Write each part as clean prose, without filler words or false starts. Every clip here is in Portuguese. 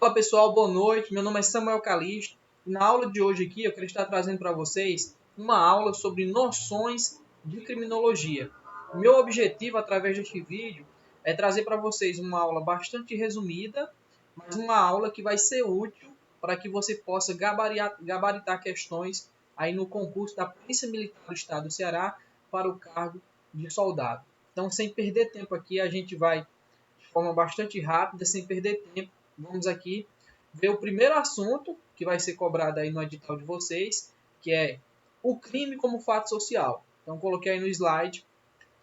Olá pessoal, boa noite. Meu nome é Samuel Calisto. Na aula de hoje aqui eu quero estar trazendo para vocês uma aula sobre noções de criminologia. Meu objetivo através deste vídeo é trazer para vocês uma aula bastante resumida, mas uma aula que vai ser útil para que você possa gabaritar questões aí no concurso da Polícia Militar do Estado do Ceará para o cargo de soldado. Então, sem perder tempo aqui, a gente vai de forma bastante rápida, sem perder tempo. Vamos aqui ver o primeiro assunto que vai ser cobrado aí no edital de vocês, que é o crime como fato social. Então, coloquei aí no slide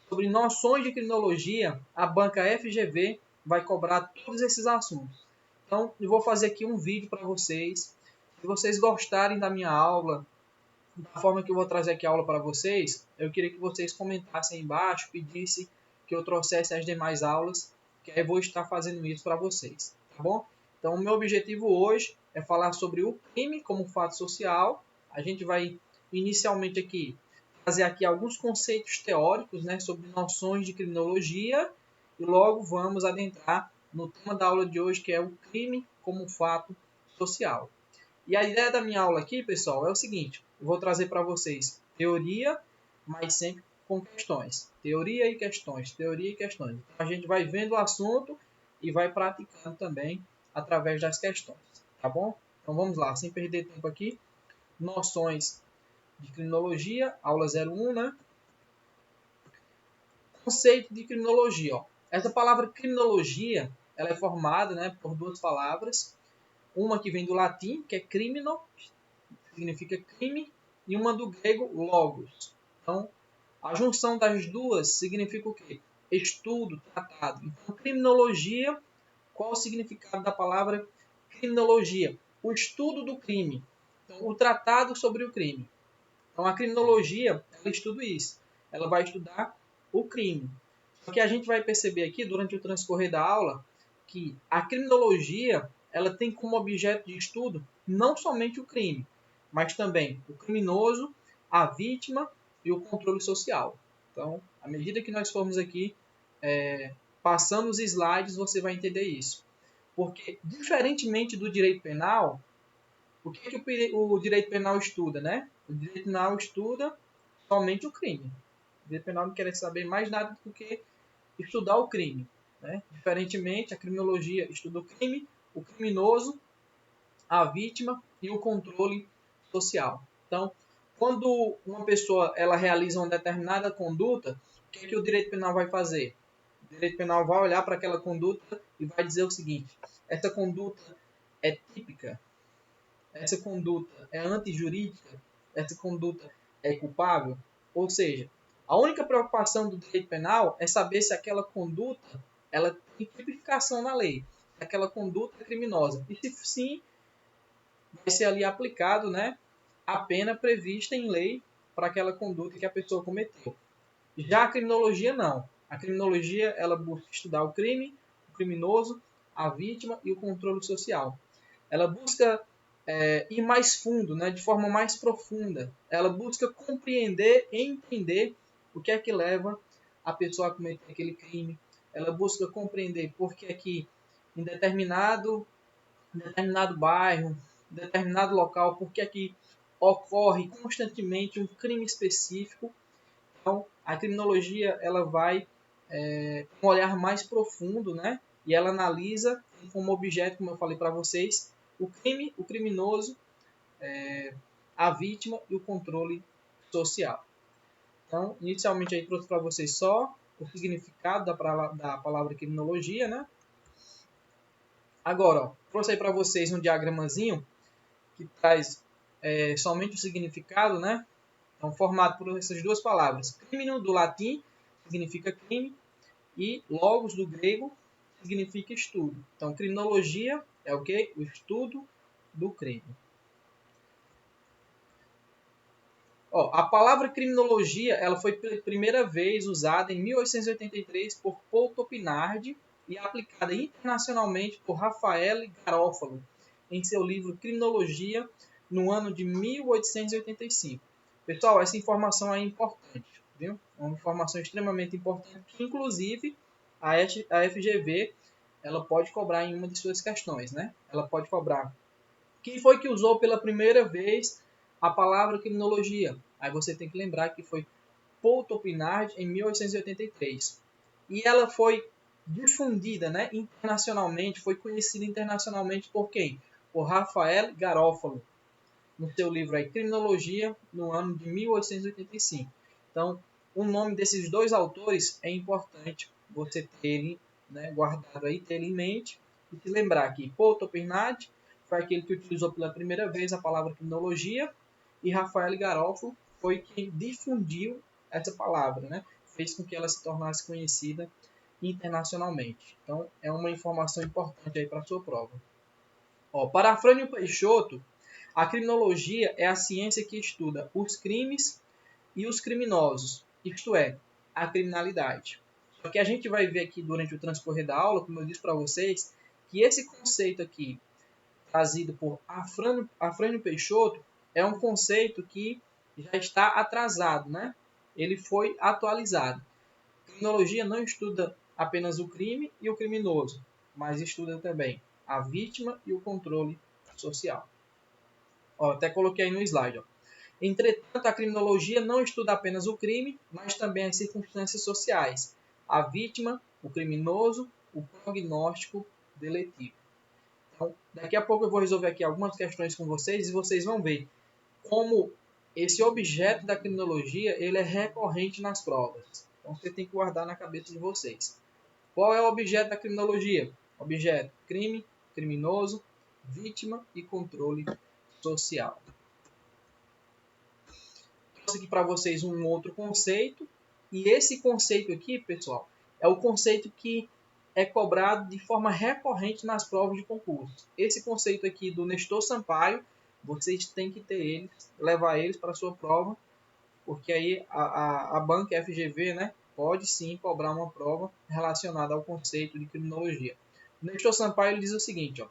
sobre noções de criminologia. A banca FGV vai cobrar todos esses assuntos. Então, eu vou fazer aqui um vídeo para vocês. Se vocês gostarem da minha aula, da forma que eu vou trazer aqui a aula para vocês, eu queria que vocês comentassem aí embaixo, pedissem que eu trouxesse as demais aulas, que aí eu vou estar fazendo isso para vocês, tá bom? Então, o meu objetivo hoje é falar sobre o crime como fato social. A gente vai inicialmente aqui fazer aqui alguns conceitos teóricos, né, sobre noções de criminologia e logo vamos adentrar no tema da aula de hoje, que é o crime como fato social. E a ideia da minha aula aqui, pessoal, é o seguinte: eu vou trazer para vocês teoria, mas sempre com questões. Teoria e questões, teoria e questões. Então, a gente vai vendo o assunto e vai praticando também através das questões, tá bom? Então vamos lá, sem perder tempo aqui. Noções de criminologia, aula 01, né? Conceito de criminologia, ó. Essa palavra criminologia, ela é formada, né, por duas palavras. Uma que vem do latim, que é crimino, significa crime, e uma do grego, logos. Então, a junção das duas significa o quê? Estudo, tratado. Então, criminologia, qual o significado da palavra criminologia? O estudo do crime. Então, o tratado sobre o crime. Então, a criminologia, ela estuda isso. Ela vai estudar o crime. Só que a gente vai perceber aqui, durante o transcorrer da aula, que a criminologia, ela tem como objeto de estudo não somente o crime, mas também o criminoso, a vítima e o controle social. Então, à medida que nós formos aqui passando os slides, você vai entender isso. Porque, diferentemente do direito penal, o que o direito penal estuda, né? O direito penal estuda somente o crime. O direito penal não quer saber mais nada do que estudar o crime, né? Diferentemente, a criminologia estuda o crime, o criminoso, a vítima e o controle social. Então, quando uma pessoa ela realiza uma determinada conduta, o que o direito penal vai fazer? O direito penal vai olhar para aquela conduta e vai dizer o seguinte: essa conduta é típica, essa conduta é antijurídica, essa conduta é culpável. Ou seja, a única preocupação do direito penal é saber se aquela conduta ela tem tipificação na lei, se aquela conduta é criminosa. E se sim, vai ser ali aplicado, né, a pena prevista em lei para aquela conduta que a pessoa cometeu. Já a criminologia não. A criminologia ela busca estudar o crime, o criminoso, a vítima e o controle social. Ela busca ir mais fundo, né, de forma mais profunda. Ela busca compreender e entender o que é que leva a pessoa a cometer aquele crime. Ela busca compreender por que é que em determinado bairro, em determinado local, por que é que ocorre constantemente um crime específico. Então, a criminologia ela vai com um olhar mais profundo, né? E ela analisa como objeto, como eu falei para vocês, o crime, o criminoso, a vítima e o controle social. Então, inicialmente aí trouxe para vocês só o significado da palavra criminologia, né? Agora, ó, trouxe aí para vocês um diagramazinho que traz somente o significado, né? Então, formado por essas duas palavras. Crimino, do latim, significa crime, e logos, do grego, significa estudo. Então, criminologia é o quê? O estudo do crime. Ó, a palavra criminologia ela foi pela primeira vez usada em 1883 por Paul Topinard e aplicada internacionalmente por Raffaele Garofalo em seu livro Criminologia no ano de 1885. Pessoal, essa informação é importante, viu? É uma informação extremamente importante que, inclusive, a FGV ela pode cobrar em uma de suas questões, né? Ela pode cobrar quem foi que usou pela primeira vez a palavra criminologia. Aí você tem que lembrar que foi Paul Topinard em 1883. E ela foi difundida, né, internacionalmente, foi conhecida internacionalmente por quem? Por Rafael Garofalo, no seu livro aí, Criminologia, no ano de 1885. Então, o nome desses dois autores é importante você ter ele, né, guardado aí, ter ele em mente, e se lembrar que Paul Topinard foi aquele que utilizou pela primeira vez a palavra criminologia, e Rafael Garofalo foi quem difundiu essa palavra, né? Fez com que ela se tornasse conhecida internacionalmente. Então, é uma informação importante aí para a sua prova. Ó, para Afrânio Peixoto, a criminologia é a ciência que estuda os crimes e os criminosos, isto é, a criminalidade. Só que a gente vai ver aqui durante o transcorrer da aula, como eu disse para vocês, que esse conceito aqui, trazido por Afrânio Peixoto, é um conceito que já está atrasado, né? Ele foi atualizado. A criminologia não estuda apenas o crime e o criminoso, mas estuda também a vítima e o controle social. Ó, até coloquei aí no slide. Ó. Entretanto, a criminologia não estuda apenas o crime, mas também as circunstâncias sociais, a vítima, o criminoso, o prognóstico deletivo. Então, daqui a pouco eu vou resolver aqui algumas questões com vocês e vocês vão ver como esse objeto da criminologia ele é recorrente nas provas. Então, você tem que guardar na cabeça de vocês. Qual é o objeto da criminologia? Objeto: crime, criminoso, vítima e controle social. Trouxe aqui para vocês um outro conceito. E esse conceito aqui, pessoal, é o conceito que é cobrado de forma recorrente nas provas de concurso. Esse conceito aqui do Nestor Sampaio, vocês têm que ter eles, levar eles para a sua prova, porque aí a banca FGV, né, pode sim cobrar uma prova relacionada ao conceito de criminologia. O Nestor Sampaio ele diz o seguinte, ó,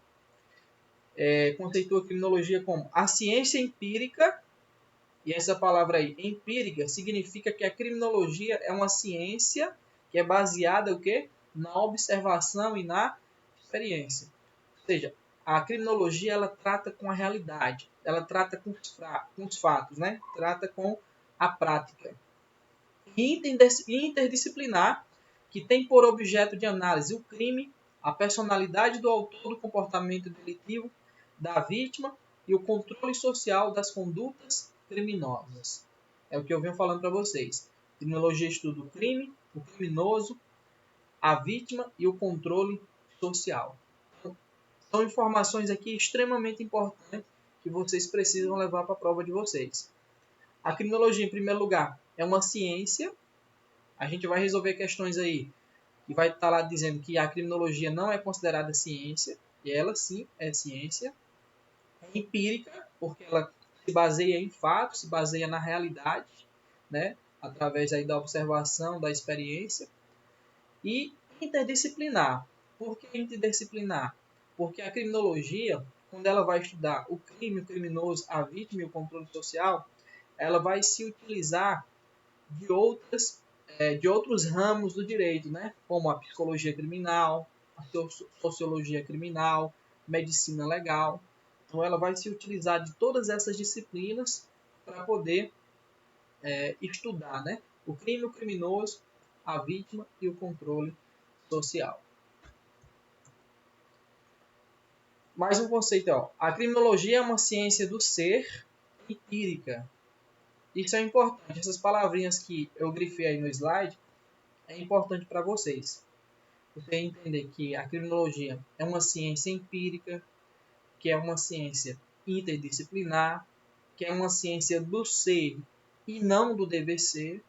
conceitua a criminologia como a ciência empírica. E essa palavra aí, empírica, significa que a criminologia é uma ciência que é baseada o quê? Na observação e na experiência. Ou seja, a criminologia ela trata com a realidade, ela trata com os fatos, né? Trata com a prática. E interdisciplinar, que tem por objeto de análise o crime, a personalidade do autor do comportamento delitivo, da vítima e o controle social das condutas criminosas. É o que eu venho falando para vocês. Criminologia estuda o crime, o criminoso, a vítima e o controle social. Então, são informações aqui extremamente importantes que vocês precisam levar para a prova de vocês. A criminologia, em primeiro lugar, é uma ciência. A gente vai resolver questões aí e vai estar lá dizendo que a criminologia não é considerada ciência, e ela sim é ciência. É empírica, porque ela se baseia em fatos, se baseia na realidade, né? Através aí da observação, da experiência. E interdisciplinar. Por que interdisciplinar? Porque a criminologia, quando ela vai estudar o crime, o criminoso, a vítima e o controle social, ela vai se utilizar de outros ramos do direito, né? Como a psicologia criminal, a sociologia criminal, medicina legal. Então, ela vai se utilizar de todas essas disciplinas para poder estudar, né? O crime, o criminoso, a vítima e o controle social. Mais um conceito, ó. A criminologia é uma ciência do ser empírica. Isso é importante. Essas palavrinhas que eu grifei aí no slide é importante para vocês. Você entender que a criminologia é uma ciência empírica, que é uma ciência interdisciplinar, que é uma ciência do ser e não do dever ser.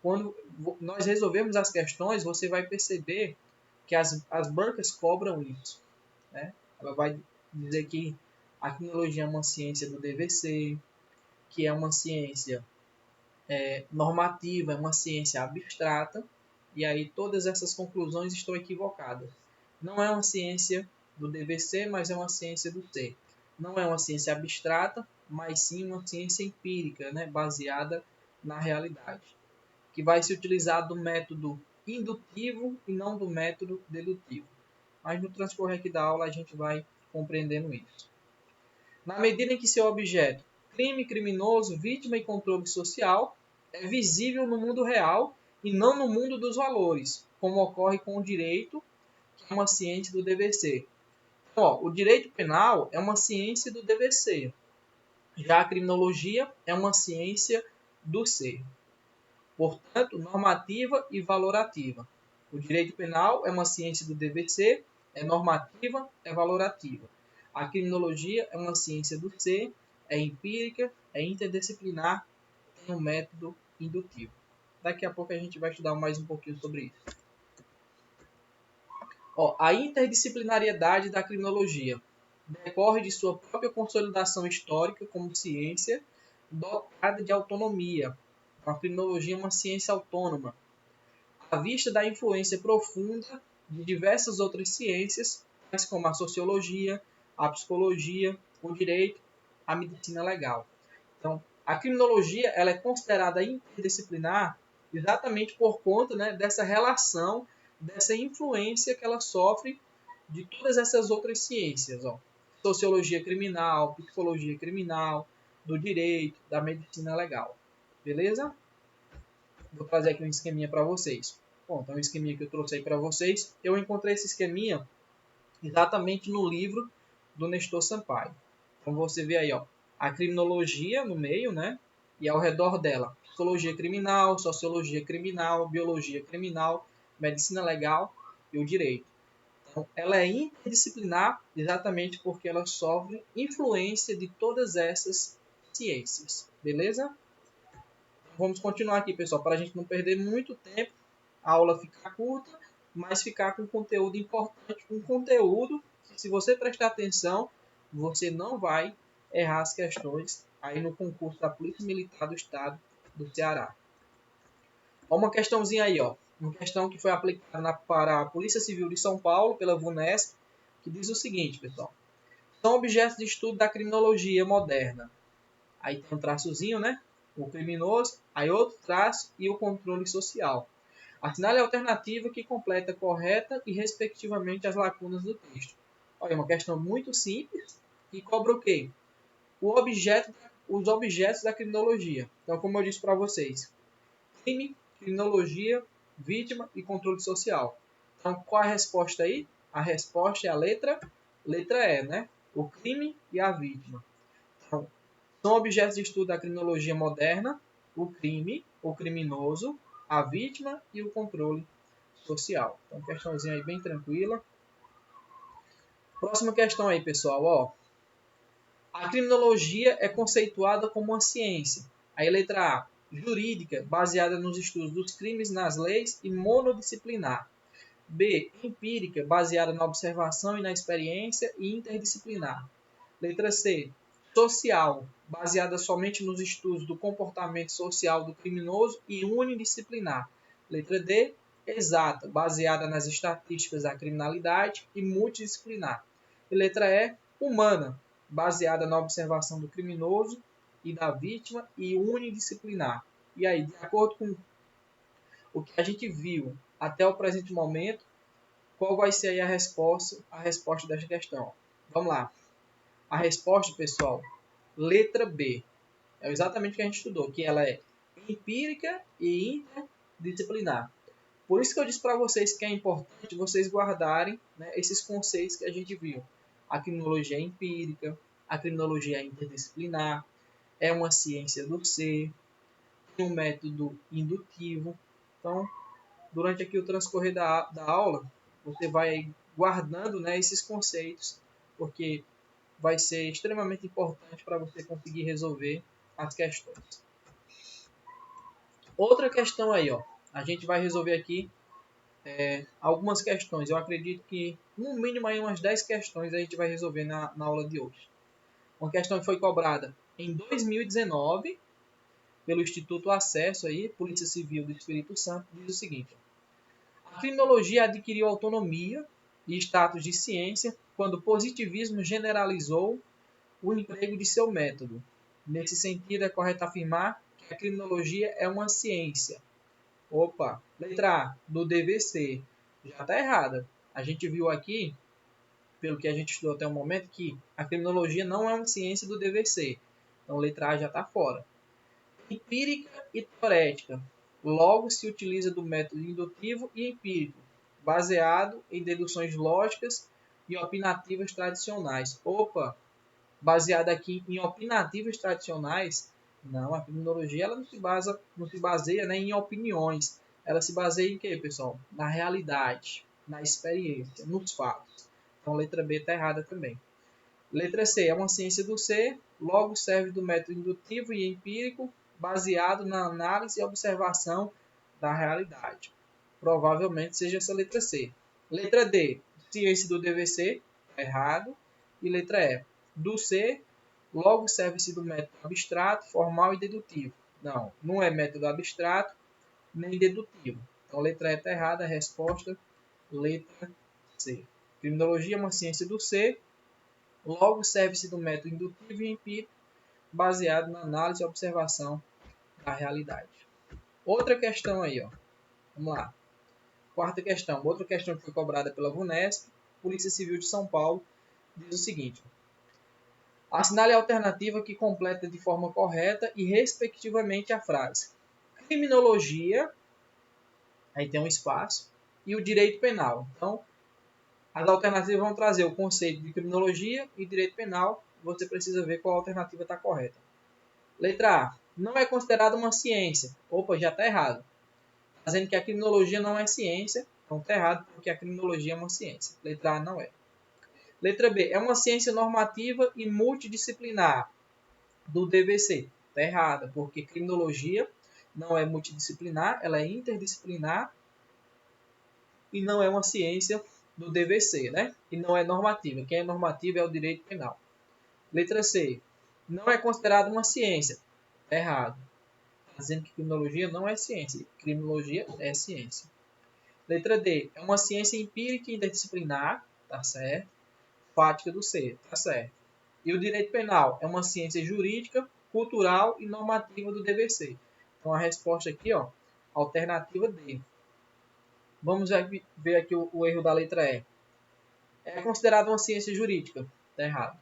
Quando nós resolvemos as questões, você vai perceber que as bancas cobram isso. Né? Ela vai dizer que a criminologia é uma ciência do dever ser, que é uma ciência normativa, é uma ciência abstrata, e aí todas essas conclusões estão equivocadas. Não é uma ciência do dever ser, mas é uma ciência do ser. Não é uma ciência abstrata, mas sim uma ciência empírica, né, baseada na realidade, que vai se utilizar do método indutivo e não do método dedutivo. mas no transcorrer aqui da aula a gente vai compreendendo isso. Na medida em que seu objeto, crime, criminoso, vítima e controle social, é visível no mundo real e não no mundo dos valores, como ocorre com o direito, que é uma ciência do dever ser. Então, o direito penal é uma ciência do dever ser. Já a criminologia é uma ciência do ser. Portanto, normativa e valorativa. O direito penal é uma ciência do dever ser, é normativa, é valorativa. A criminologia é uma ciência do ser, é empírica, é interdisciplinar, tem um método indutivo. Daqui a pouco a gente vai estudar mais um pouquinho sobre isso. A interdisciplinariedade da criminologia decorre de sua própria consolidação histórica como ciência dotada de autonomia. A criminologia é uma ciência autônoma, à vista da influência profunda de diversas outras ciências, tais como a sociologia, a psicologia, o direito, a medicina legal. Então, a criminologia ela é considerada interdisciplinar exatamente por conta, né, dessa relação, dessa influência que ela sofre de todas essas outras ciências. Sociologia criminal, psicologia criminal, do direito, da medicina legal. Beleza? Vou trazer aqui um esqueminha para vocês. Bom, então o esqueminha que eu trouxe aí para vocês, eu encontrei esse esqueminha exatamente no livro do Nestor Sampaio. Então você vê aí, a criminologia no meio, né? E ao redor dela, psicologia criminal, sociologia criminal, biologia criminal, medicina legal e o direito. Então, ela é interdisciplinar exatamente porque ela sofre influência de todas essas ciências. Beleza? Vamos continuar aqui, pessoal, para a gente não perder muito tempo, a aula ficar curta, mas ficar com conteúdo importante, um conteúdo que, se você prestar atenção, você não vai errar as questões aí no concurso da Polícia Militar do Estado do Ceará. Uma questãozinha aí, uma questão que foi aplicada para a Polícia Civil de São Paulo, pela VUNESP, que diz o seguinte, pessoal. São objetos de estudo da criminologia moderna. Aí tem um traçozinho, né? O criminoso, aí outro traço e o controle social. Assinale a alternativa que completa correta e respectivamente as lacunas do texto. Olha, uma questão muito simples que cobra o quê? Os objetos da criminologia. Então, como eu disse para vocês, crime, criminologia, vítima e controle social. Então, qual é a resposta aí? A resposta é a letra E, né? O crime e a vítima. Então, são objetos de estudo da criminologia moderna, o crime, o criminoso, a vítima e o controle social. Então, questãozinha aí bem tranquila. Próxima questão aí, pessoal. A criminologia é conceituada como uma ciência. Aí, letra A, jurídica, baseada nos estudos dos crimes nas leis e monodisciplinar. B, empírica, baseada na observação e na experiência e interdisciplinar. Letra C, social, baseada somente nos estudos do comportamento social do criminoso e unidisciplinar. Letra D, exata, baseada nas estatísticas da criminalidade e multidisciplinar. E letra E, humana, baseada na observação do criminoso e da vítima e unidisciplinar. E aí, de acordo com o que a gente viu até o presente momento, qual vai ser aí a resposta desta questão? Vamos lá. A resposta, pessoal, letra B. É exatamente o que a gente estudou, que ela é empírica e interdisciplinar. Por isso que eu disse para vocês que é importante vocês guardarem, né, esses conceitos que a gente viu. A criminologia é empírica, a criminologia é interdisciplinar, é uma ciência do ser, tem um método indutivo. Então, durante aqui o transcorrer da aula, você vai guardando, né, esses conceitos, porque vai ser extremamente importante para você conseguir resolver as questões. Outra questão aí, a gente vai resolver aqui algumas questões. Eu acredito que no mínimo aí umas 10 questões a gente vai resolver na aula de hoje. Uma questão que foi cobrada em 2019 pelo Instituto Acesso aí, Polícia Civil do Espírito Santo, diz o seguinte: a criminologia adquiriu autonomia e status de ciência quando o positivismo generalizou o emprego de seu método. Nesse sentido, é correto afirmar que a criminologia é uma ciência. Opa, letra A, do dever ser. Já está errada. A gente viu aqui, pelo que a gente estudou até o momento, que a criminologia não é uma ciência do dever ser. Então, letra A já está fora. Empírica e teorética. Logo, se utiliza do método indutivo e empírico, baseado em deduções lógicas e opinativas tradicionais. Opa, baseada aqui em opinativas tradicionais, não, a criminologia ela não se baseia, né, em opiniões. Ela se baseia em quê, pessoal? Na realidade, na experiência, nos fatos. Então, a letra B está errada também. Letra C é uma ciência do ser, logo serve do método indutivo e empírico, baseado na análise e observação da realidade. Provavelmente seja essa letra C. Letra D, ciência do dever ser, errado. E letra E, do ser, logo serve-se do método abstrato, formal e dedutivo. Não, não é método abstrato nem dedutivo. Então, letra E está errada, a resposta, letra C. Criminologia é uma ciência do ser, logo serve-se do método indutivo e empírico, baseado na análise e observação da realidade. Outra questão aí, ó. Vamos lá. Quarta questão. Outra questão que foi cobrada pela VUNESP, Polícia Civil de São Paulo, diz o seguinte: assinale a alternativa que completa de forma correta e respectivamente a frase criminologia, aí tem um espaço, e o direito penal. Então, as alternativas vão trazer o conceito de criminologia e direito penal. Você precisa ver qual alternativa está correta. Letra A. Não é considerada uma ciência. Opa, já está errado. Está dizendo que a criminologia não é ciência. Então está errado porque a criminologia é uma ciência. Letra A não é. Letra B. É uma ciência normativa e multidisciplinar do DVC. Está errada porque criminologia não é multidisciplinar, ela é interdisciplinar e não é uma ciência do DVC, né? E não é normativa. Quem é normativa é o direito penal. Letra C. Não é considerada uma ciência. Está errado. Está dizendo que criminologia não é ciência. Criminologia é ciência. Letra D. É uma ciência empírica e interdisciplinar. Tá certo. Fática do ser. Tá certo. E o direito penal é uma ciência jurídica, cultural e normativa do DVC. Então a resposta aqui, ó, alternativa D. Vamos ver aqui o erro da letra E. É considerada uma ciência jurídica. Está errado.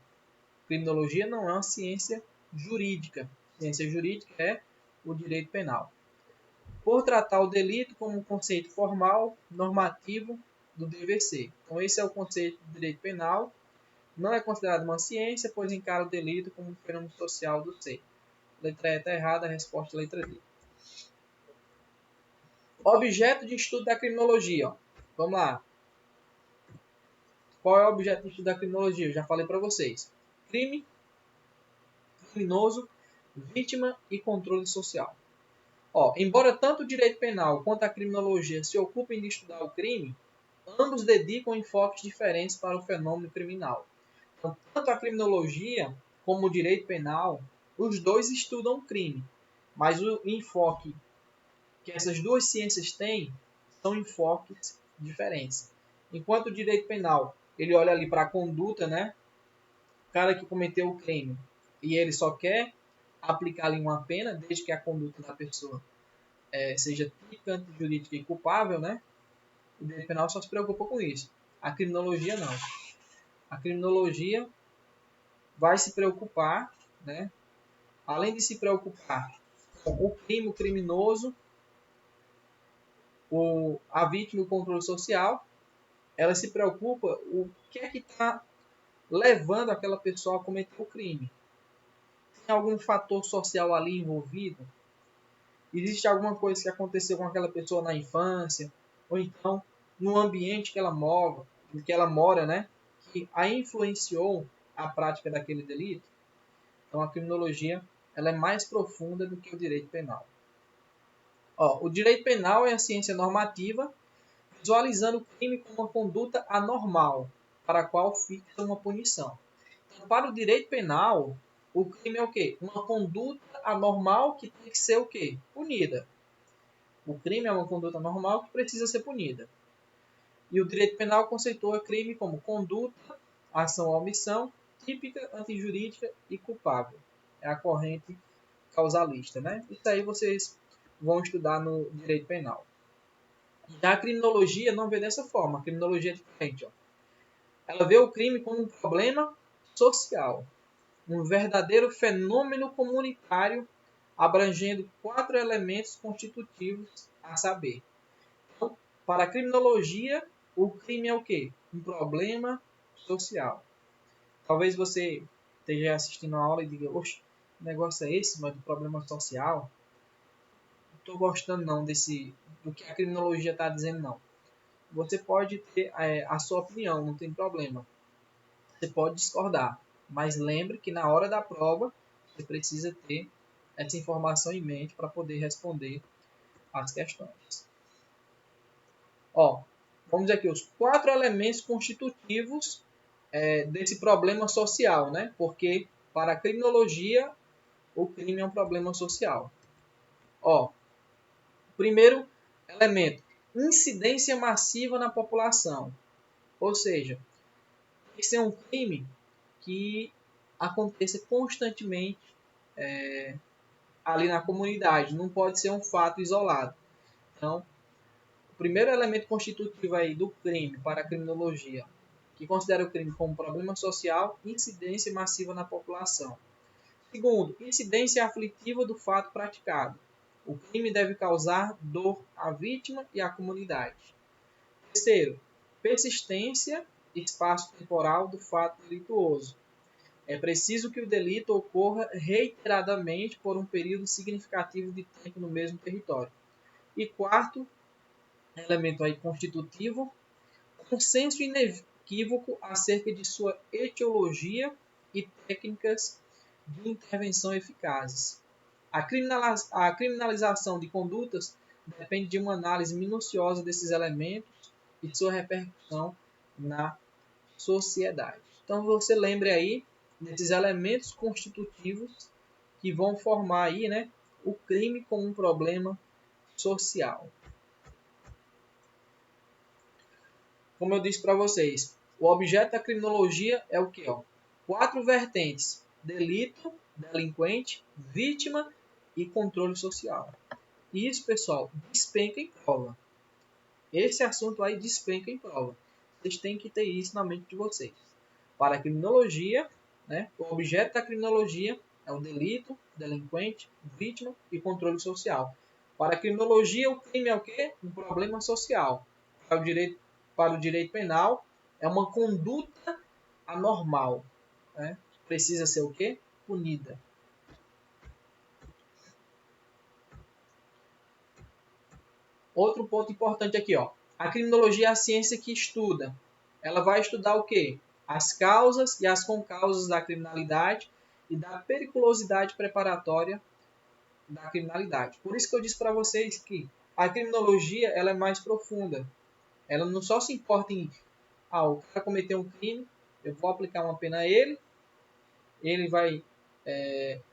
Criminologia não é uma ciência jurídica. Ciência jurídica é o direito penal. Por tratar o delito como um conceito formal, normativo do dever ser. Então, esse é o conceito do direito penal. Não é considerado uma ciência, pois encara o delito como um fenômeno social do ser. Letra E está errada, a resposta é letra D. Objeto de estudo da criminologia. Ó. Vamos lá. Qual é o objeto de estudo da criminologia? Eu já falei para vocês. Crime, criminoso, vítima e controle social. Ó, embora tanto o direito penal quanto a criminologia se ocupem de estudar o crime, ambos dedicam enfoques diferentes para o fenômeno criminal. Então, tanto a criminologia como o direito penal, os dois estudam o crime, mas o enfoque que essas duas ciências têm são enfoques diferentes. Enquanto o direito penal, ele olha ali para a conduta, né? O cara que cometeu o crime e ele só quer aplicar ali uma pena, desde que a conduta da pessoa seja típica, antijurídica e culpável, né? O direito penal só se preocupa com isso. A criminologia não. A criminologia vai se preocupar, né? Além de se preocupar com o crime, o criminoso, a vítima e o controle social, ela se preocupa o que é que está levando aquela pessoa a cometer o crime. Tem algum fator social ali envolvido? Existe alguma coisa que aconteceu com aquela pessoa na infância? Ou então no ambiente que ela mora, né? Que a influenciou a prática daquele delito? Então a criminologia ela é mais profunda do que o direito penal. Ó, o direito penal é a ciência normativa, visualizando o crime como uma conduta anormal, para a qual fixa uma punição. Então, para o direito penal, o crime é o quê? Uma conduta anormal que tem que ser o quê? Punida. O crime é uma conduta normal que precisa ser punida. E o direito penal conceitua crime como conduta, ação ou omissão, típica, antijurídica e culpável. É a corrente causalista, né? Isso aí vocês vão estudar no direito penal. Já a criminologia não vê dessa forma. A criminologia é diferente. Ó. Ela vê o crime como um problema social, um verdadeiro fenômeno comunitário abrangendo 4 elementos constitutivos, a saber. Então, para a criminologia, o crime é o quê? Um problema social. Talvez você esteja assistindo a aula e diga, oxe, que negócio é esse, mas do problema social? Não estou gostando não do que a criminologia está dizendo, não. Você pode ter a sua opinião, não tem problema. Você pode discordar, mas lembre que na hora da prova você precisa ter essa informação em mente para poder responder as questões. Ó, vamos dizer aqui os 4 elementos constitutivos desse problema social, né? Porque para a criminologia o crime é um problema social. Ó, primeiro elemento, incidência massiva na população, ou seja, esse é um crime que aconteça constantemente ali na comunidade, não pode ser um fato isolado. Então, o primeiro elemento constitutivo aí do crime para a criminologia, que considera o crime como problema social, incidência massiva na população. Segundo, incidência aflitiva do fato praticado. O crime deve causar dor à vítima e à comunidade. Terceiro, persistência espaço-temporal do fato delituoso. É preciso que o delito ocorra reiteradamente por um período significativo de tempo no mesmo território. E quarto, elemento aí constitutivo, consenso inequívoco acerca de sua etiologia e técnicas de intervenção eficazes. A criminalização de condutas depende de uma análise minuciosa desses elementos e de sua repercussão na sociedade. Então você lembre aí desses elementos constitutivos que vão formar aí, né, o crime como um problema social. Como eu disse para vocês, o objeto da criminologia é o que? 4 vertentes: delito, delinquente, vítima e controle social. E isso, pessoal, despenca em prova. Esse assunto aí despenca em prova. Vocês têm que ter isso na mente de vocês. Para a criminologia, né, o objeto da criminologia é o delito, delinquente, vítima e controle social. Para a criminologia, o crime é o quê? Um problema social. Para o direito penal, é uma conduta anormal. Né? Precisa ser o quê? Punida. Outro ponto importante aqui, ó. A criminologia é a ciência que estuda. Ela vai estudar o quê? As causas e as concausas da criminalidade e da periculosidade preparatória da criminalidade. Por isso que eu disse para vocês que a criminologia ela é mais profunda. Ela não só se importa em o cara cometeu um crime, eu vou aplicar uma pena a ele, ele vai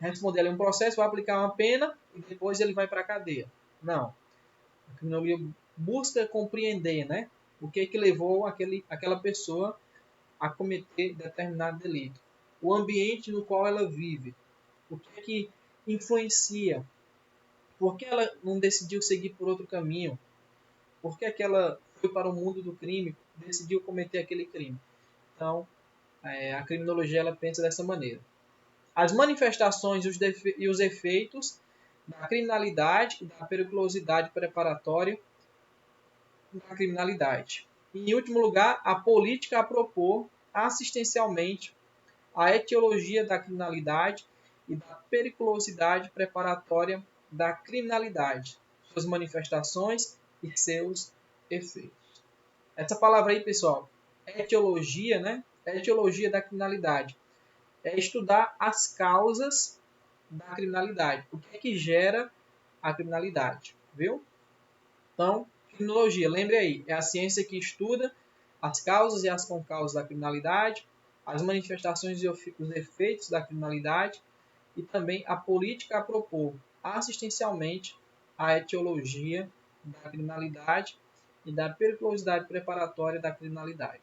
responder ali um processo, vai aplicar uma pena e depois ele vai para a cadeia. Não. A criminologia busca compreender, né, o que levou aquela pessoa a cometer determinado delito. O ambiente no qual ela vive. O que influencia. Por que ela não decidiu seguir por outro caminho? Por que ela foi para o mundo do crime, decidiu cometer aquele crime? Então, a criminologia ela pensa dessa maneira. As manifestações e os efeitos da criminalidade e da periculosidade preparatória da criminalidade. E, em último lugar, a política a propor assistencialmente a etiologia da criminalidade e da periculosidade preparatória da criminalidade, suas manifestações e seus efeitos. Essa palavra aí, pessoal, etiologia, né? Etiologia da criminalidade. É estudar as causas da criminalidade. O que é que gera a criminalidade, viu? Então, criminologia, lembre aí, é a ciência que estuda as causas e as concausas da criminalidade, as manifestações e os efeitos da criminalidade e também a política a propor assistencialmente a etiologia da criminalidade e da periculosidade preparatória da criminalidade.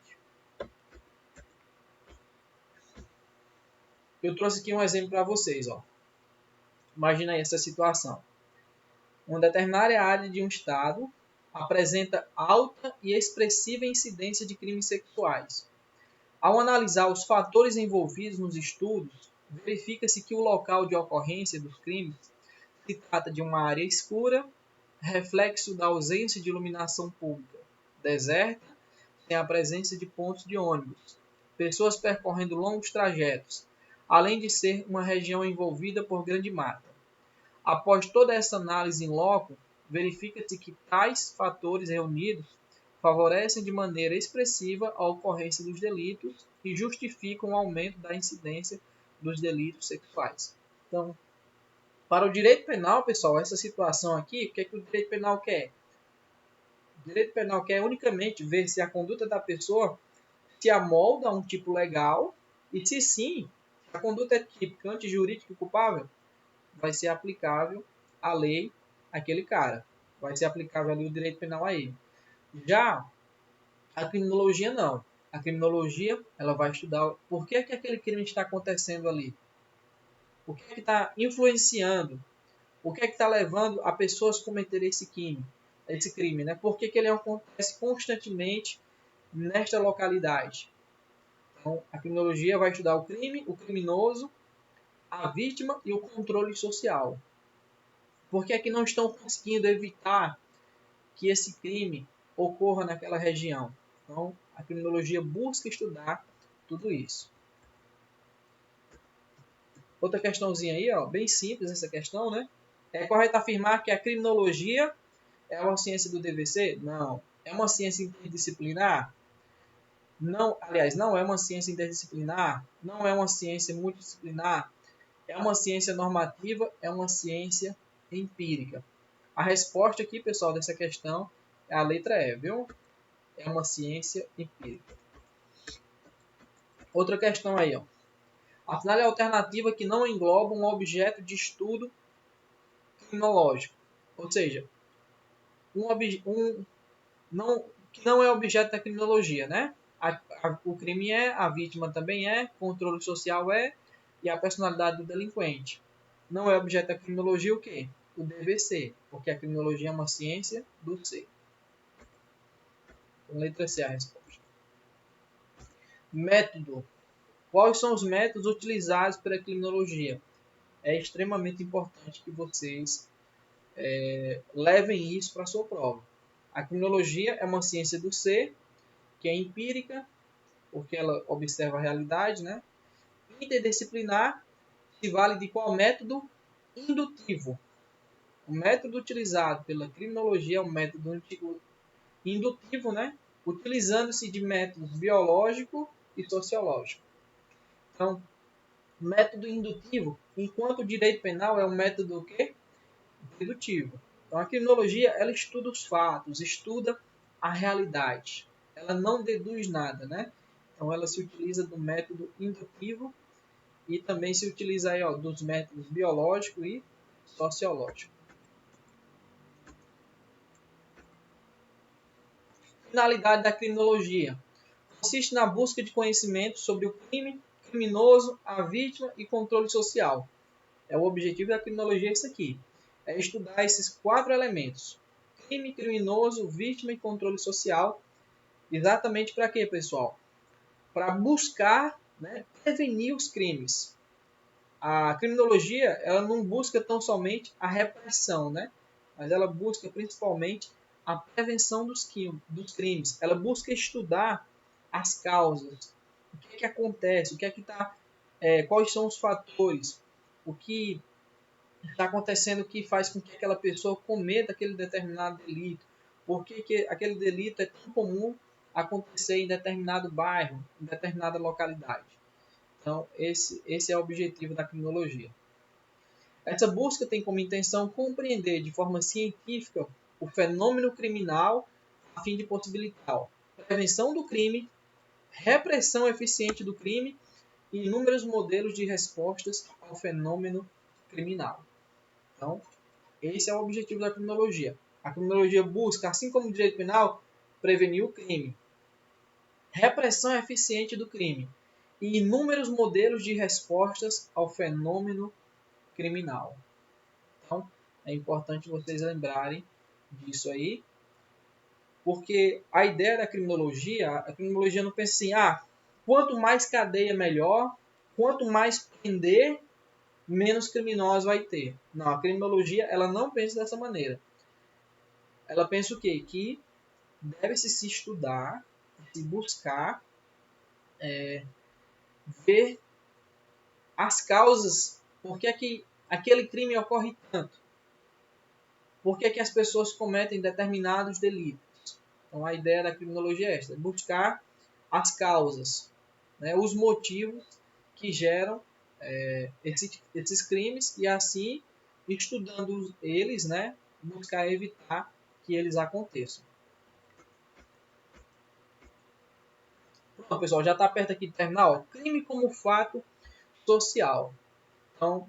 Eu trouxe aqui um exemplo para vocês. Ó. Imagina aí essa situação. Uma determinada área de um estado apresenta alta e expressiva incidência de crimes sexuais. Ao analisar os fatores envolvidos nos estudos, verifica-se que o local de ocorrência dos crimes se trata de uma área escura, reflexo da ausência de iluminação pública, deserta, sem a presença de pontos de ônibus, pessoas percorrendo longos trajetos, além de ser uma região envolvida por grande mata. Após toda essa análise em loco, verifica-se que tais fatores reunidos favorecem de maneira expressiva a ocorrência dos delitos e justificam o aumento da incidência dos delitos sexuais. Então, para o direito penal, pessoal, essa situação aqui, o que é que o direito penal quer? O direito penal quer unicamente ver se a conduta da pessoa se amolda a um tipo legal e, se sim, a conduta é típica, antijurídica e culpável, vai ser aplicável a lei àquele cara. Vai ser aplicável ali o direito penal a ele. Já a criminologia não. A criminologia ela vai estudar por que aquele crime está acontecendo ali. O que está influenciando. O que está levando a pessoas a cometerem esse crime, né? Por que ele acontece constantemente nesta localidade. Então, a criminologia vai estudar o crime, o criminoso, a vítima e o controle social. Por que é que não estão conseguindo evitar que esse crime ocorra naquela região? Então, a criminologia busca estudar tudo isso. Outra questãozinha aí, ó, bem simples essa questão, né? É correto afirmar que a criminologia é uma ciência do DVC? Não. É uma ciência interdisciplinar? Não, aliás, não é uma ciência interdisciplinar, não é uma ciência multidisciplinar, é uma ciência normativa, é uma ciência empírica. A resposta aqui, pessoal, dessa questão é a letra E, viu? É uma ciência empírica. Outra questão aí, ó. Afinal, é a alternativa que não engloba um objeto de estudo criminológico. Ou seja, que não é objeto da criminologia, né? O crime é, a vítima também é, controle social é, e a personalidade do delinquente. Não é objeto da criminologia o quê? O DVC, porque a criminologia é uma ciência do ser. Então, letra C a resposta. Método. Quais são os métodos utilizados pela criminologia? É extremamente importante que vocês levem isso para a sua prova. A criminologia é uma ciência do ser, que é empírica, porque ela observa a realidade, né? Interdisciplinar se vale de qual método? Indutivo. O método utilizado pela criminologia é um método indutivo, né? Utilizando-se de métodos biológico e sociológico. Então, método indutivo, enquanto o direito penal é um método o quê? Dedutivo. Então, a criminologia ela estuda os fatos, estuda a realidade. Ela não deduz nada, né? Então, ela se utiliza do método indutivo e também se utiliza aí, ó, dos métodos biológico e sociológico. Finalidade da criminologia. Consiste na busca de conhecimento sobre o crime, criminoso, a vítima e controle social. O objetivo da criminologia é isso aqui. É estudar esses 4 elementos. Crime, criminoso, vítima e controle social. Exatamente para quê, pessoal? Para buscar, né, prevenir os crimes. A criminologia ela não busca tão somente a repressão, né? Mas ela busca principalmente a prevenção dos crimes. Ela busca estudar as causas, o que é que acontece, o que é que está, quais são os fatores, o que está acontecendo que faz com que aquela pessoa cometa aquele determinado delito, por que aquele delito é tão comum acontecer em determinado bairro, em determinada localidade. Então, esse é o objetivo da criminologia. Essa busca tem como intenção compreender de forma científica o fenômeno criminal a fim de possibilitar prevenção do crime, repressão eficiente do crime e inúmeros modelos de respostas ao fenômeno criminal. Então, esse é o objetivo da criminologia. A criminologia busca, assim como o direito penal, prevenir o crime, repressão eficiente do crime e inúmeros modelos de respostas ao fenômeno criminal. Então, é importante vocês lembrarem disso aí. Porque a ideia da criminologia, a criminologia não pensa assim, quanto mais cadeia melhor, quanto mais prender, menos criminosos vai ter. Não, a criminologia ela não pensa dessa maneira. Ela pensa o quê? Que deve-se se estudar, se buscar, ver as causas, por que é que aquele crime ocorre tanto, por que é que as pessoas cometem determinados delitos. Então a ideia da criminologia é esta, buscar as causas, né, os motivos que geram esses crimes e assim, estudando eles, né, buscar evitar que eles aconteçam. Pronto, pessoal, já está perto aqui de terminar. Ó, crime como fato social. Então,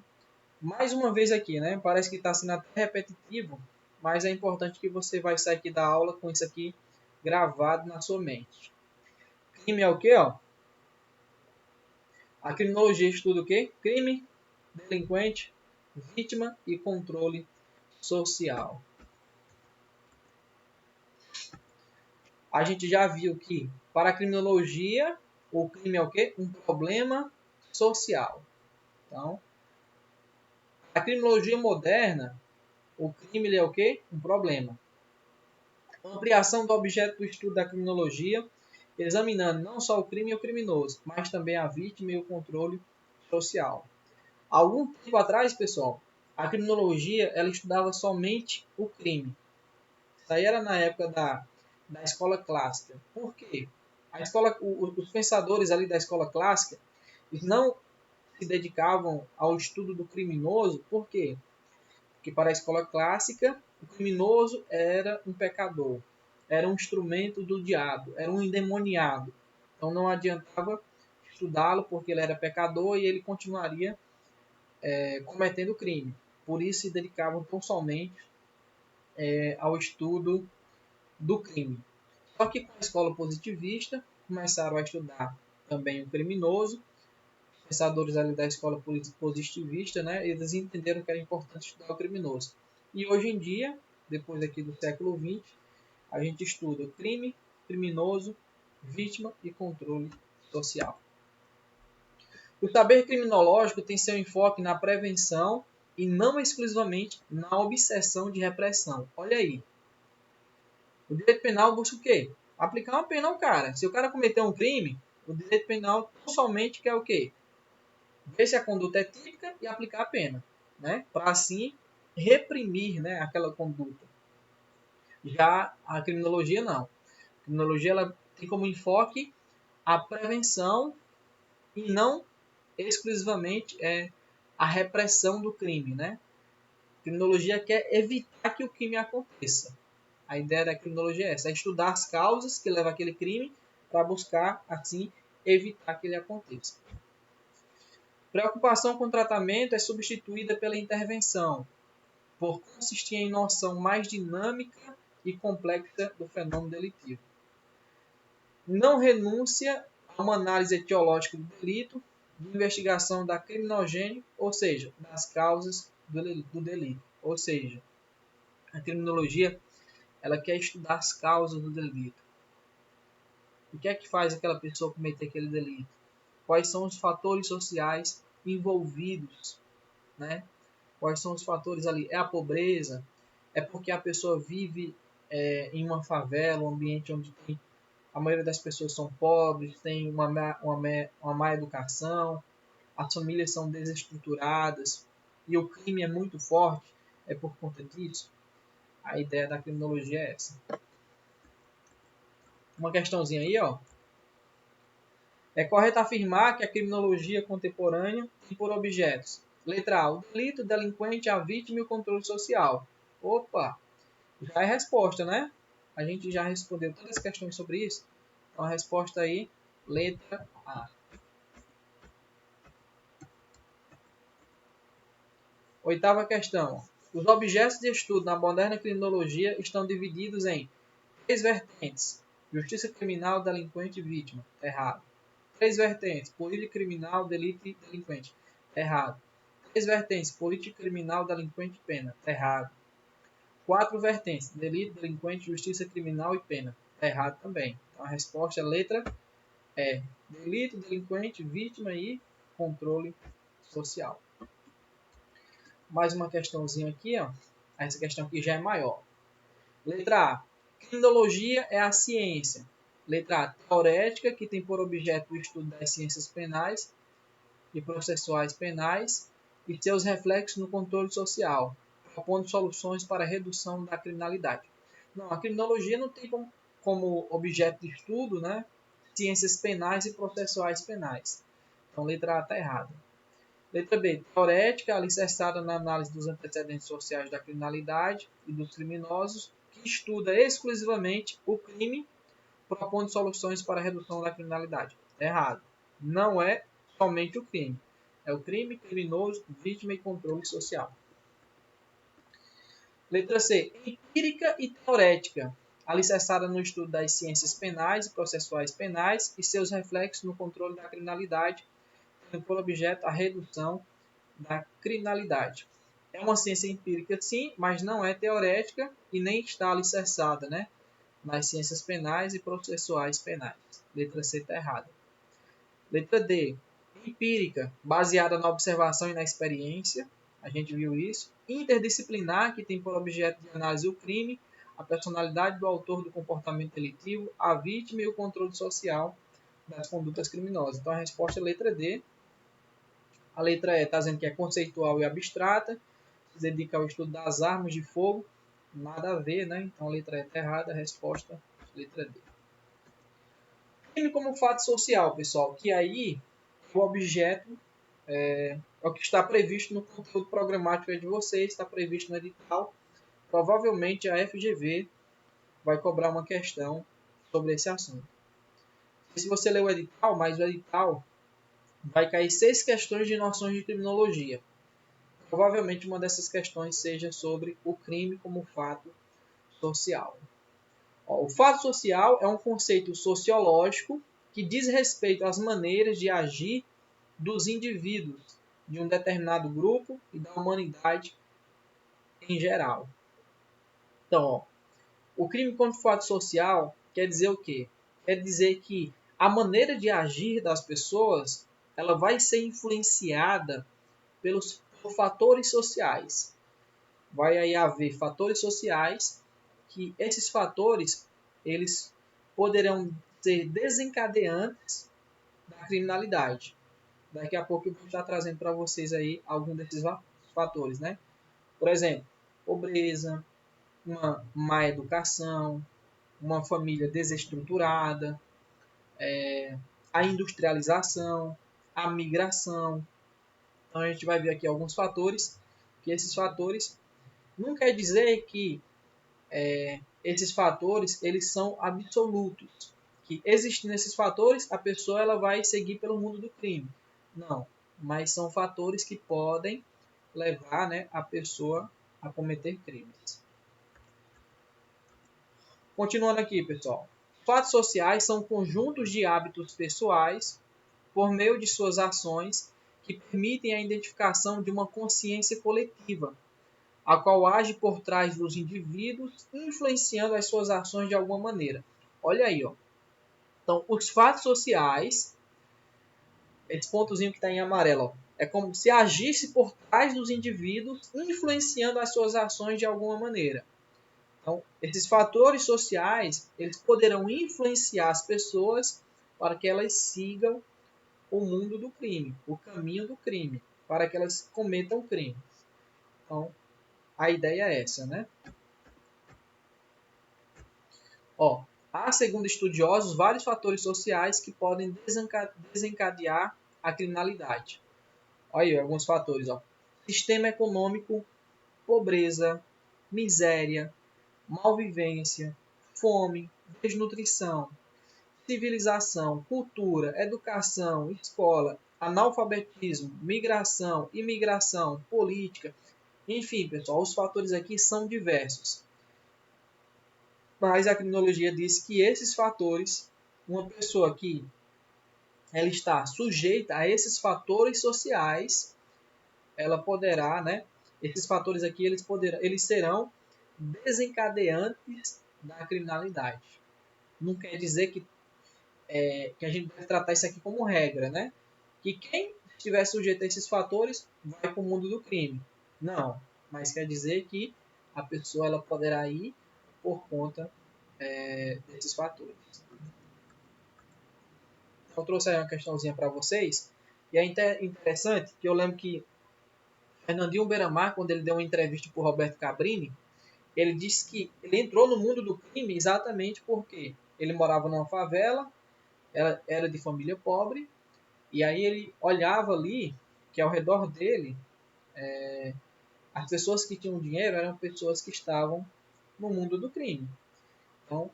mais uma vez aqui, né? Parece que está sendo até repetitivo, mas é importante que você vai sair aqui da aula com isso aqui gravado na sua mente. Crime é o quê? Ó? A criminologia estuda o quê? Crime, delinquente, vítima e controle social. A gente já viu que para a criminologia o crime é o quê? Um problema social. Então, a criminologia moderna, o crime é o quê? Um problema. Ampliação do objeto do estudo da criminologia, examinando não só o crime e o criminoso, mas também a vítima e o controle social. Há algum tempo atrás, pessoal, a criminologia ela estudava somente o crime. Isso aí era na época da escola clássica. Por quê? Os pensadores ali da escola clássica eles não se dedicavam ao estudo do criminoso. Por quê? Porque para a escola clássica, o criminoso era um pecador, era um instrumento do diabo, era um endemoniado. Então não adiantava estudá-lo porque ele era pecador e ele continuaria cometendo crime. Por isso se dedicavam tão somente ao estudo do crime. Só que com a escola positivista começaram a estudar também o criminoso. Os pensadores ali da escola positivista, né, eles entenderam que era importante estudar o criminoso. E hoje em dia, depois aqui do século XX, a gente estuda o crime, criminoso, vítima e controle social. O saber criminológico tem seu enfoque na prevenção e não exclusivamente na obsessão de repressão. Olha aí. O direito penal busca o quê? Aplicar uma pena ao cara. Se o cara cometeu um crime, o direito penal somente quer o quê? Ver se a conduta é típica e aplicar a pena, né? Para assim reprimir, né, aquela conduta. Já a criminologia não. A criminologia ela tem como enfoque a prevenção e não exclusivamente a repressão do crime, né? A criminologia quer evitar que o crime aconteça. A ideia da criminologia é essa, é estudar as causas que levam àquele crime para buscar, assim, evitar que ele aconteça. Preocupação com o tratamento é substituída pela intervenção, por consistir em noção mais dinâmica e complexa do fenômeno delitivo. Não renúncia a uma análise etiológica do delito, de investigação da criminogênese, ou seja, das causas do delito. Ou seja, a criminologia ela quer estudar as causas do delito. O que é que faz aquela pessoa cometer aquele delito? Quais são os fatores sociais envolvidos, né? Quais são os fatores ali? É a pobreza? É porque a pessoa vive em uma favela, um ambiente onde a maioria das pessoas são pobres, tem uma má educação, as famílias são desestruturadas e o crime é muito forte? É por conta disso? A ideia da criminologia é essa. Uma questãozinha aí, ó. É correto afirmar que a criminologia contemporânea tem por objetos: letra A, o delito, o delinquente, a vítima e o controle social. Opa, já é resposta, né? A gente já respondeu todas as questões sobre isso. Então a resposta aí, letra A. Oitava questão. Os objetos de estudo na moderna criminologia estão divididos em três vertentes: justiça criminal, delinquente e vítima. Errado. Três vertentes: política criminal, delito e delinquente. Errado. Três vertentes: política criminal, delinquente e pena. Errado. 4 vertentes: delito, delinquente, justiça criminal e pena. Está errado também. Então a resposta é a letra E. Delito, delinquente, vítima e controle social. Mais uma questãozinha aqui, ó. Essa questão aqui já é maior. Letra A. Criminologia é a ciência. Letra A. Teorética, que tem por objeto o estudo das ciências penais e processuais penais e seus reflexos no controle social, propondo soluções para a redução da criminalidade. Não, a criminologia não tem como objeto de estudo, né, ciências penais e processuais penais. Então, letra A está errada. Letra B. Teorética, alicerçada na análise dos antecedentes sociais da criminalidade e dos criminosos, que estuda exclusivamente o crime, propondo soluções para a redução da criminalidade. Errado. Não é somente o crime. É o crime, criminoso, vítima e controle social. Letra C. Empírica e teorética, alicerçada no estudo das ciências penais e processuais penais e seus reflexos no controle da criminalidade, tendo por objeto a redução da criminalidade. É uma ciência empírica, sim, mas não é teorética e nem está alicerçada, né, nas ciências penais e processuais penais. Letra C está errada. Letra D. Empírica, baseada na observação e na experiência. A gente viu isso. Interdisciplinar, que tem por objeto de análise o crime, a personalidade do autor do comportamento delitivo, a vítima e o controle social das condutas criminosas. Então a resposta é a letra D. A letra E está dizendo que é conceitual e abstrata, se dedica ao estudo das armas de fogo. Nada a ver, né? Então a letra E está errada, a resposta é a letra D. Crime como fato social, pessoal, que aí o objeto é o que está previsto no conteúdo programático de vocês, está previsto no edital. Provavelmente a FGV vai cobrar uma questão sobre esse assunto. Se você ler o edital, mas o edital vai cair 6 questões de noções de criminologia. Provavelmente uma dessas questões seja sobre o crime como fato social. O fato social é um conceito sociológico que diz respeito às maneiras de agir dos indivíduos de um determinado grupo e da humanidade em geral. Então, o crime como fato social quer dizer o quê? Quer dizer que a maneira de agir das pessoas ela vai ser influenciada por fatores sociais. Vai aí haver fatores sociais que esses fatores eles poderão ser desencadeantes da criminalidade. Daqui a pouco eu vou estar trazendo para vocês aí alguns desses fatores, né? Por exemplo, pobreza, uma má educação, uma família desestruturada, a industrialização, a migração. Então a gente vai ver aqui alguns fatores, que esses fatores não quer dizer que esses fatores eles são absolutos, que existindo esses fatores a pessoa ela vai seguir pelo mundo do crime. Não, mas são fatores que podem levar, né, a pessoa a cometer crimes. Continuando aqui, pessoal. Fatos sociais são conjuntos de hábitos pessoais por meio de suas ações que permitem a identificação de uma consciência coletiva, a qual age por trás dos indivíduos, influenciando as suas ações de alguma maneira. Olha aí, ó. Então, os fatos sociais, esse pontozinho que está em amarelo, ó, é como se agisse por trás dos indivíduos, influenciando as suas ações de alguma maneira. Então, esses fatores sociais, eles poderão influenciar as pessoas para que elas sigam o mundo do crime, o caminho do crime, para que elas cometam crimes. Então, a ideia é essa, né? Ó, há, segundo estudiosos, vários fatores sociais que podem desencadear a criminalidade. Olha aí alguns fatores, ó. Sistema econômico, pobreza, miséria, malvivência, fome, desnutrição, civilização, cultura, educação, escola, analfabetismo, migração, imigração, política. Enfim, pessoal, os fatores aqui são diversos. Mas a criminologia diz que esses fatores, uma pessoa que ela está sujeita a esses fatores sociais, ela poderá, né? Esses fatores aqui eles serão desencadeantes da criminalidade. Não quer dizer que a gente deve tratar isso aqui como regra, né? Que quem estiver sujeito a esses fatores vai para o mundo do crime. Não, mas quer dizer que a pessoa ela poderá ir por conta desses fatores. Então, eu trouxe aí uma questãozinha para vocês. E é interessante que eu lembro que Fernandinho Beiramar, quando ele deu uma entrevista para o Roberto Cabrini, ele disse que ele entrou no mundo do crime exatamente porque ele morava numa favela, era de família pobre, e aí ele olhava ali que ao redor dele, as pessoas que tinham dinheiro eram pessoas que estavam no mundo do crime. Então,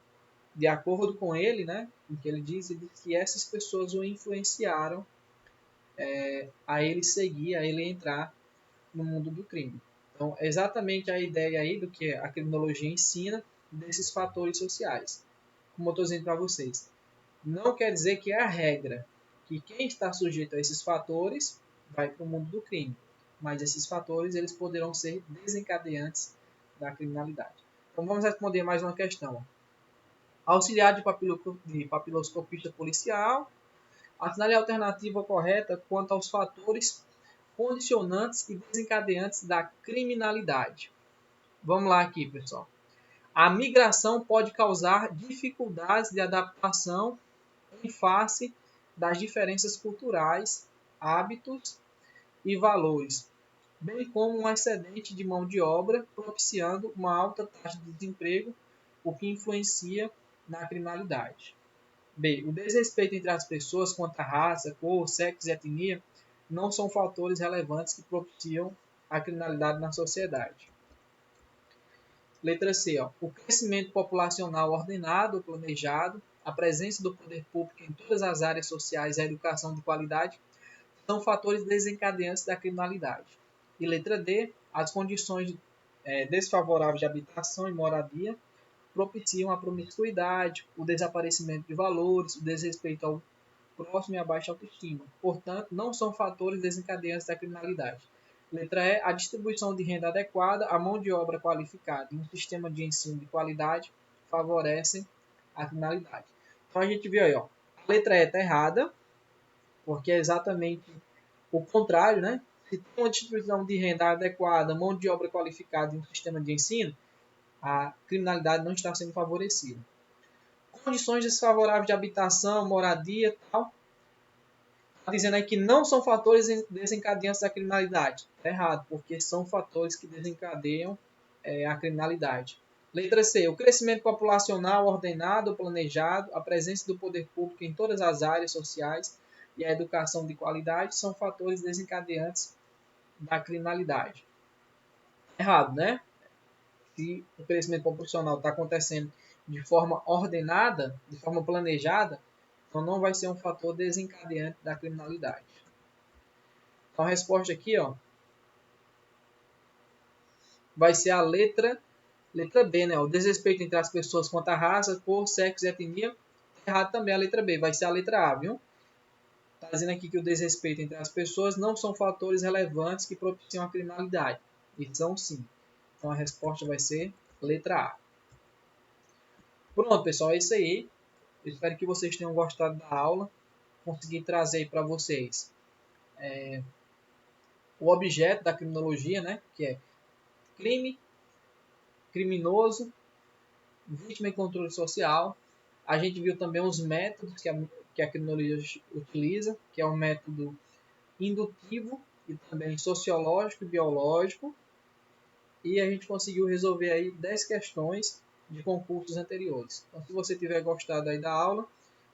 de acordo com ele, né, o que ele diz que essas pessoas o influenciaram a ele seguir, a ele entrar no mundo do crime. Então, é exatamente a ideia aí do que a criminologia ensina desses fatores sociais. Como eu estou dizendo para vocês, não quer dizer que é a regra, que quem está sujeito a esses fatores vai para o mundo do crime. Mas esses fatores eles poderão ser desencadeantes da criminalidade. Então vamos responder mais uma questão. Auxiliar de papiloscopista policial. Assinale a alternativa correta quanto aos fatores condicionantes e desencadeantes da criminalidade. Vamos lá aqui, pessoal. A migração pode causar dificuldades de adaptação em face das diferenças culturais, hábitos e valores, bem como um excedente de mão de obra, propiciando uma alta taxa de desemprego, o que influencia na criminalidade. B. O desrespeito entre as pessoas quanto à raça, cor, sexo e etnia não são fatores relevantes que propiciam a criminalidade na sociedade. Letra C. O crescimento populacional ordenado ou planejado, a presença do poder público em todas as áreas sociais e a educação de qualidade são fatores desencadeantes da criminalidade. E letra D. As condições desfavoráveis de habitação e moradia propiciam a promiscuidade, o desaparecimento de valores, o desrespeito ao próximo e a baixa autoestima. Portanto, não são fatores desencadeantes da criminalidade. Letra E. A distribuição de renda adequada, a mão de obra qualificada e um sistema de ensino de qualidade favorecem a criminalidade. Então a gente viu aí, ó, a letra E está errada, porque é exatamente o contrário, né? Se tem uma distribuição de renda adequada, mão de obra qualificada e um sistema de ensino, a criminalidade não está sendo favorecida. Condições desfavoráveis de habitação, moradia e tal. Está dizendo aí que não são fatores desencadeantes da criminalidade. Está errado, porque são fatores que desencadeiam a criminalidade. Letra C. O crescimento populacional ordenado, planejado, a presença do poder público em todas as áreas sociais e a educação de qualidade são fatores desencadeantes da criminalidade. Errado, né? Se o crescimento populacional está acontecendo de forma ordenada, de forma planejada, então não vai ser um fator desencadeante da criminalidade. Então a resposta aqui, ó, vai ser a letra B, né? O desrespeito entre as pessoas quanto à raça, cor, sexo e etnia. Errado também a letra B, vai ser a letra A, viu? Está dizendo aqui que o desrespeito entre as pessoas não são fatores relevantes que propiciam a criminalidade. E são sim. Então a resposta vai ser letra A. Pronto, pessoal, é isso aí. Eu espero que vocês tenham gostado da aula. Consegui trazer para vocês o objeto da criminologia, né? Que é crime, criminoso, vítima e controle social. A gente viu também os métodos que a criminologia utiliza, que é o método indutivo e também sociológico e biológico. E a gente conseguiu resolver aí 10 questões de concursos anteriores. Então, se você tiver gostado aí da aula,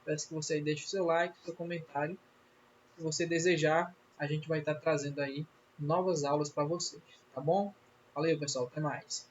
peço que você deixe o seu like, seu comentário. Se você desejar, a gente vai estar trazendo aí novas aulas para vocês, tá bom? Valeu, pessoal, até mais.